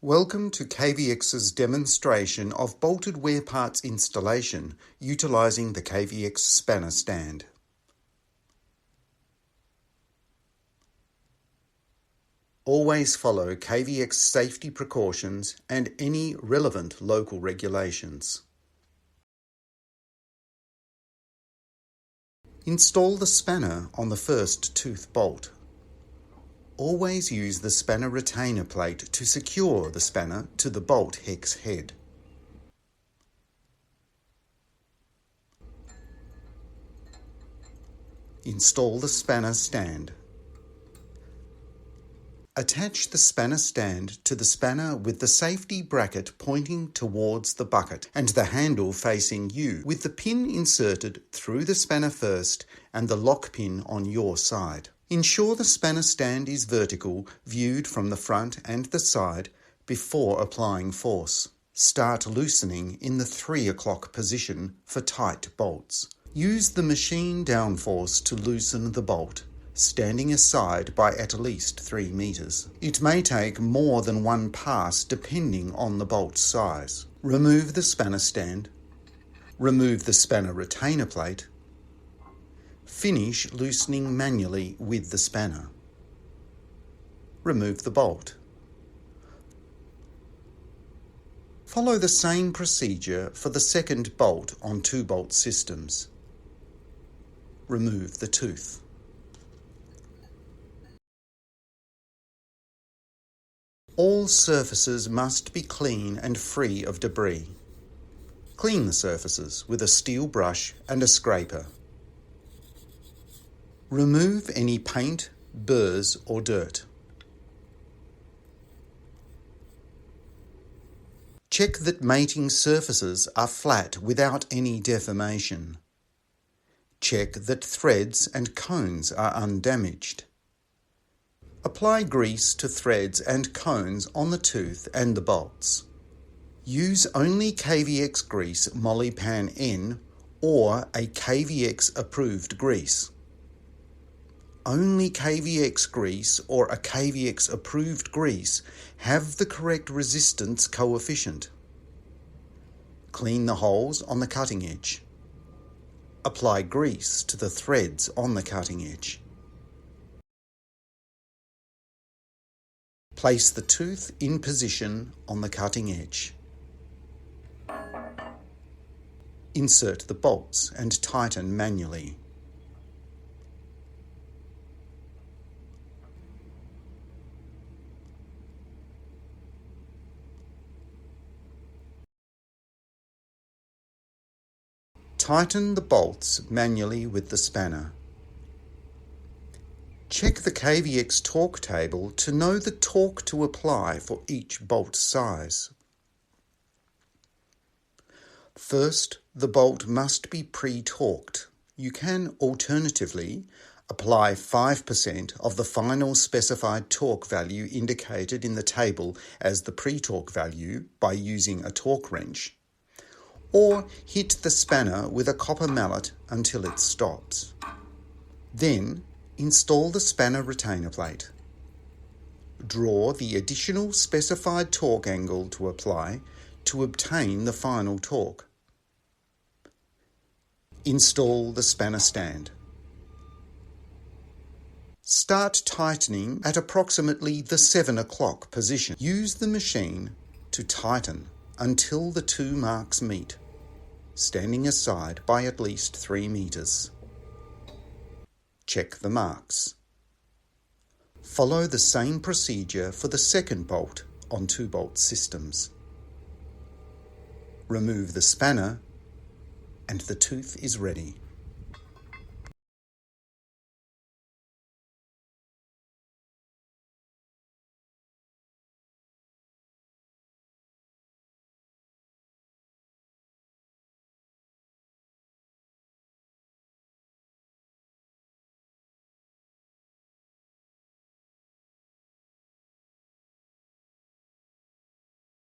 Welcome to KVX's demonstration of bolted wear parts installation utilising the KVX spanner stand. Always follow KVX safety precautions and any relevant local regulations. Install the spanner on the first tooth bolt. Always use the spanner retainer plate to secure the spanner to the bolt hex head. Install the spanner stand. Attach the spanner stand to the spanner with the safety bracket pointing towards the bucket and the handle facing you, with the pin inserted through the spanner first and the lock pin on your side. Ensure the spanner stand is vertical, viewed from the front and the side before applying force. Start loosening in the 3 o'clock position for tight bolts. Use the machine downforce to loosen the bolt, standing aside by at least 3 meters. It may take more than one pass depending on the bolt size. Remove the spanner stand. Remove the spanner retainer plate. Finish loosening manually with the spanner. Remove the bolt. Follow the same procedure for the second bolt on 2-bolt systems. Remove the tooth. All surfaces must be clean and free of debris. Clean the surfaces with a steel brush and a scraper. Remove any paint, burrs or dirt. Check that mating surfaces are flat without any deformation. Check that threads and cones are undamaged. Apply grease to threads and cones on the tooth and the bolts. Use only KVX grease Molypan N or a KVX approved grease. Only KVX grease or a KVX approved grease have the correct resistance coefficient. Clean the holes on the cutting edge. Apply grease to the threads on the cutting edge. Place the tooth in position on the cutting edge. Insert the bolts and tighten manually. Tighten the bolts manually with the spanner. Check the KVX torque table to know the torque to apply for each bolt size. First, the bolt must be pre-torqued. You can alternatively apply 5% of the final specified torque value indicated in the table as the pre-torque value by using a torque wrench, or hit the spanner with a copper mallet until it stops. Then, install the spanner retainer plate. Draw the additional specified torque angle to apply to obtain the final torque. Install the spanner stand. Start tightening at approximately the 7 o'clock position. Use the machine to tighten until the 2 marks meet, standing aside by at least 3 meters. Check the marks. Follow the same procedure for the second bolt on 2-bolt systems. Remove the spanner and the tooth is ready.